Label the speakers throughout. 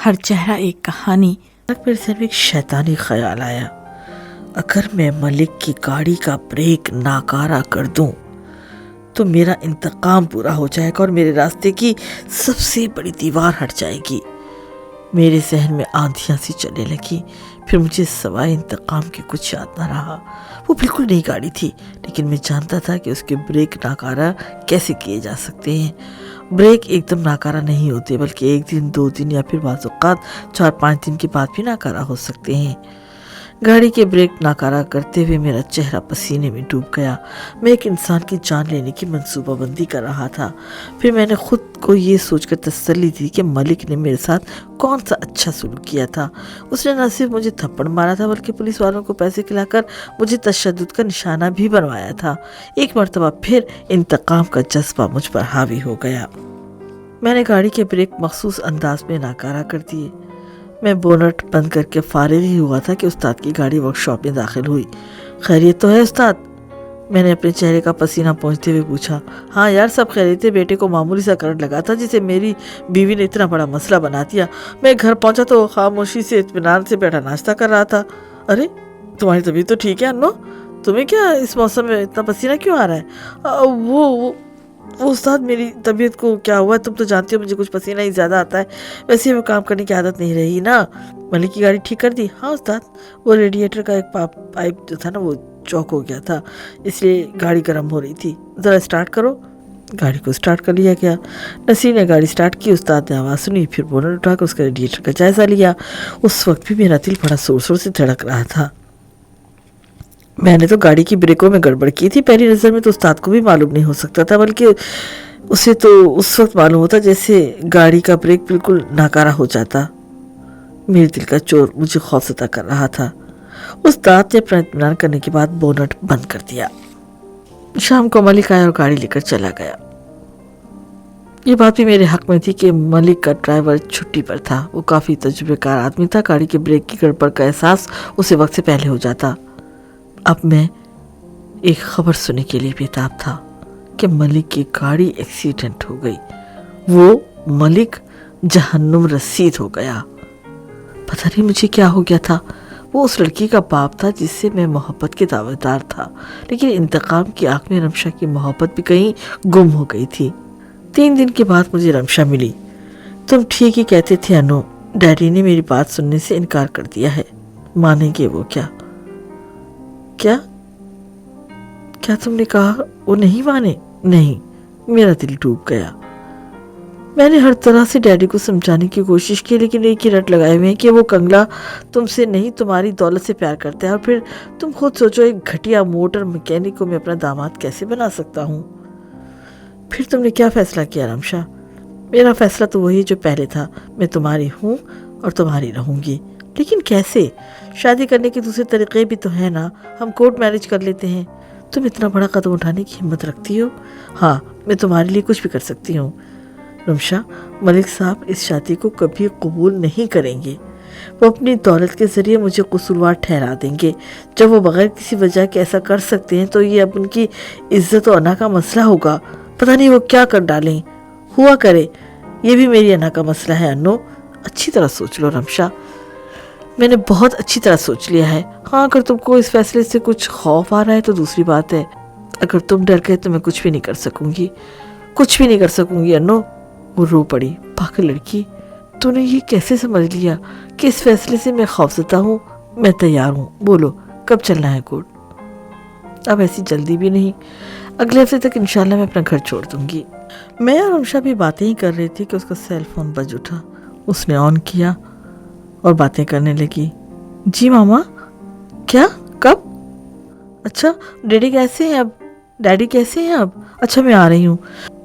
Speaker 1: ہر چہرہ ایک کہانی۔
Speaker 2: میرے ذہن میں ایک شیطانی خیال آیا، اگر میں ملک کی گاڑی کا بریک ناکارہ کر دوں تو میرا انتقام پورا ہو جائے گا اور میرے راستے کی سب سے بڑی دیوار ہٹ جائے گی۔ میرے ذہن میں آندھیاں سی چلنے لگی، پھر مجھے سوائے انتقام کے کچھ یاد نہ رہا۔ وہ بالکل نئی گاڑی تھی، لیکن میں جانتا تھا کہ اس کے بریک ناکارہ کیسے کیے جا سکتے ہیں۔ بریک ایک دم ناکارہ نہیں ہوتے، بلکہ 1 دن 2 دن یا پھر بعض اوقات 4-5 دن کے بعد بھی ناکارہ ہو سکتے ہیں۔ گاڑی کے بریک ناکارہ کرتے ہوئے میرا چہرہ پسینے میں ڈوب گیا۔ میں ایک انسان کی جان لینے کی منصوبہ بندی کر رہا تھا۔ پھر میں نے خود کو یہ سوچ کر تسلی دی کہ ملک نے میرے ساتھ کون سا اچھا سلوک کیا تھا۔ اس نے نہ صرف مجھے تھپڑ مارا تھا بلکہ پولیس والوں کو پیسے کھلا کر مجھے تشدد کا نشانہ بھی بنوایا تھا۔ ایک مرتبہ پھر انتقام کا جذبہ مجھ پر حاوی ہو گیا۔ میں نے گاڑی کے بریک مخصوص انداز میں ناکارہ کر دیے۔ میں بونٹ بند کر کے فارغ ہی ہوا تھا کہ استاد کی گاڑی ورک شاپ میں داخل ہوئی۔ خیریت تو ہے استاد؟ میں نے اپنے چہرے کا پسینہ پوچھتے ہوئے پوچھا۔ ہاں یار، سب خیریت ہے، بیٹے کو معمولی سا کرنٹ لگا تھا جسے میری بیوی نے اتنا بڑا مسئلہ بنا دیا۔ میں گھر پہنچا تو خاموشی سے اطمینان سے بیٹھا ناشتہ کر رہا تھا۔ ارے تمہاری طبیعت تو ٹھیک ہے انو؟ تمہیں کیا اس موسم میں اتنا پسینہ کیوں آ رہا ہے؟ وہ استاد، میری طبیعت کو کیا ہوا ہے؟ تم تو جانتی ہو مجھے کچھ پسینہ ہی زیادہ آتا ہے، ویسے ہمیں کام کرنے کی عادت نہیں رہی نا۔ ملک کی گاڑی ٹھیک کر دی؟ ہاں استاد، وہ ریڈیٹر کا ایک پائپ جو تھا نا وہ چوک ہو گیا تھا، اس لیے گاڑی گرم ہو رہی تھی۔ ذرا اسٹارٹ کرو۔ گاڑی کو اسٹارٹ کر لیا گیا۔ نصیر نے گاڑی اسٹارٹ کی، استاد نے آواز سنی، پھر بونٹ اٹھا کر اس کا ریڈیٹر کا جائزہ لیا۔ اس وقت بھی میرا دل بڑا زور زور سے دھڑک رہا تھا۔ میں نے تو گاڑی کی بریکوں میں گڑبڑ کی تھی۔ پہلی نظر میں تو استاد کو بھی معلوم نہیں ہو سکتا تھا، بلکہ اسے تو اس وقت معلوم ہوتا جیسے گاڑی کا بریک بالکل ناکارہ ہو جاتا۔ میرے دل کا چور مجھے خوفزدہ کر رہا تھا۔ استاد نے اپنا اطمینان کرنے کے بعد بونٹ بند کر دیا۔ شام کو ملک آیا اور گاڑی لے کر چلا گیا۔ یہ بات بھی میرے حق میں تھی کہ ملک کا ڈرائیور چھٹی پر تھا۔ وہ کافی تجربہ کار آدمی تھا۔ گاڑی کے بریک کی گڑبڑ کا احساس اسے وقت سے پہلے ہو جاتا۔ اب میں ایک خبر سننے کے لیے بےتاب تھا کہ ملک کی گاڑی ایکسیڈنٹ ہو گئی۔ وہ ملک جہنم رسید ہو گیا۔ پتہ نہیں مجھے کیا ہو گیا تھا۔ وہ اس لڑکی کا باپ تھا جس سے میں محبت کے دعویدار تھا، لیکن انتقام کی آگ میں رمشا کی محبت بھی کہیں گم ہو گئی تھی۔ 3 دن کے بعد مجھے رمشا ملی۔ تم ٹھیک ہی کہتے تھے انو، ڈیڈی نے میری بات سننے سے انکار کر دیا ہے۔ مانیں گے وہ کیا تم نے کہا وہ نہیں مانے؟ نہیں، میرا دل ڈوب گیا۔ میں نے ہر طرح سے ڈیڈی کو سمجھانے کی کوشش کی، لیکن ایک ہی رٹ لگائے ہوئے ہیں کہ وہ کنگلا تم سے نہیں تمہاری دولت سے پیار کرتا ہے، اور پھر تم خود سوچو ایک گھٹیا موٹر میکینک کو میں اپنا داماد کیسے بنا سکتا ہوں؟ پھر تم نے کیا فیصلہ کیا رمشا؟ میرا فیصلہ تو وہی جو پہلے تھا، میں تمہاری ہوں اور تمہاری رہوں گی۔ لیکن کیسے؟ شادی کرنے کے دوسرے طریقے بھی تو ہیں نا، ہم کورٹ میرج کر لیتے ہیں۔ تم اتنا بڑا قدم اٹھانے کی ہمت رکھتی ہو؟ ہاں، میں تمہارے لیے کچھ بھی کر سکتی ہوں۔ رمشا، ملک صاحب اس شادی کو کبھی قبول نہیں کریں گے۔ وہ اپنی دولت کے ذریعے مجھے قصوروار ٹھہرا دیں گے۔ جب وہ بغیر کسی وجہ کے ایسا کر سکتے ہیں تو یہ اب ان کی عزت و انا کا مسئلہ ہوگا۔ پتہ نہیں وہ کیا کر ڈالیں۔ ہوا کرے، یہ بھی میری انا کا مسئلہ ہے انو۔ اچھی طرح سوچ لو رمشا۔ میں نے بہت اچھی طرح سوچ لیا ہے۔ ہاں، اگر تم کو اس فیصلے سے کچھ خوف آ رہا ہے تو دوسری بات ہے۔ اگر تم ڈر گئے تو میں کچھ بھی نہیں کر سکوں گی، کچھ بھی نہیں کر سکوں گی انو۔ وہ رو پڑی۔ پاگل لڑکی، تو نے یہ کیسے سمجھ لیا کہ اس فیصلے سے میں خوفزدہ ہوں؟ میں تیار ہوں، بولو کب چلنا ہے کورٹ؟ اب ایسی جلدی بھی نہیں، اگلے ہفتے تک انشاءاللہ میں اپنا گھر چھوڑ دوں گی۔ میں اور رمشا بھی باتیں ہی کر رہی تھی کہ اس کا سیل فون بج اٹھا۔ اس نے آن کیا اور باتیں کرنے لگی۔ جی ماما، کیا؟ کب؟ اچھا، ڈیڈی کیسے ہیں اب؟ ڈیڈی کیسے ہیں اب؟ اچھا، میں آ رہی ہوں۔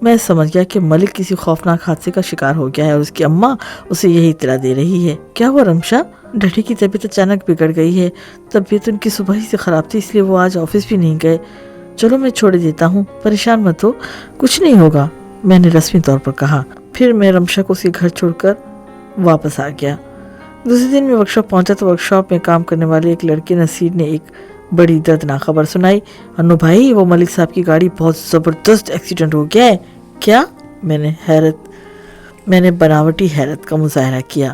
Speaker 2: میں سمجھ گیا کہ ملک کسی خوفناک حادثے کا شکار ہو گیا ہے اور اس کی اماں اسے یہی اطلاع دے رہی ہے۔ کیا ہوا رمشا؟ ڈیڈی کی طبیعت اچانک بگڑ گئی ہے۔ طبیعت ان کی صبح ہی سے خراب تھی، اس لیے وہ آج آفس بھی نہیں گئے۔ چلو میں چھوڑ دیتا ہوں، پریشان مت ہو، کچھ نہیں ہوگا، میں نے رسمی طور پر کہا۔ پھر میں رمشا کو اسی گھر چھوڑ کر واپس آ گیا۔ دوسرے دن میں ورک شاپ پہنچا تو ورک شاپ میں کام کرنے والے ایک لڑکے نصیر نے ایک بڑی دردناک خبر سنائی۔ انو بھائی، وہ ملک صاحب کی گاڑی بہت زبردست ایکسیڈنٹ ہو گیا ہے۔ کیا؟ میں نے بناوٹی حیرت کا مظاہرہ کیا۔